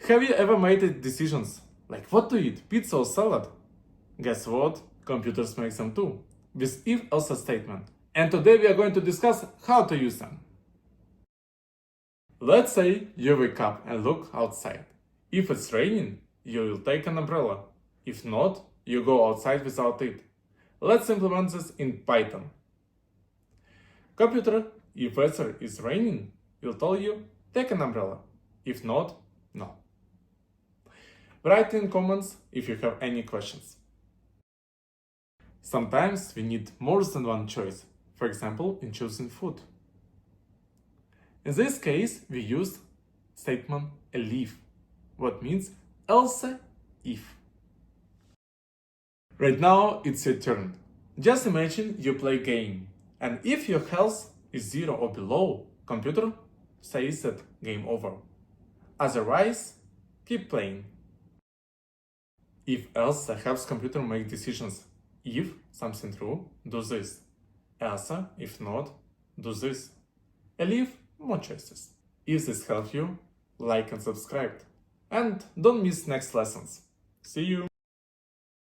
Have you ever made decisions like what to eat, pizza or salad? Guess what? Computers make them too, with if-else statement. And today we are going to discuss how to use them. Let's say you wake up and look outside. If it's raining, you will take an umbrella. If not, you go outside without it. Let's implement this in Python. Computer, if weather is raining, will tell you take an umbrella. If not, no. Write in comments if you have any questions. Sometimes we need more than one choice, for example in choosing food. In this case we use statement elif, what means else if. Right now it's your turn. Just imagine you play game, and if your health is 0 or below, computer says that game over. Otherwise, keep playing. If else helps computer make decisions. If something true, do this. Else, if not, do this. Elif, more choices. If this helped you, like and subscribe. And don't miss next lessons. See you!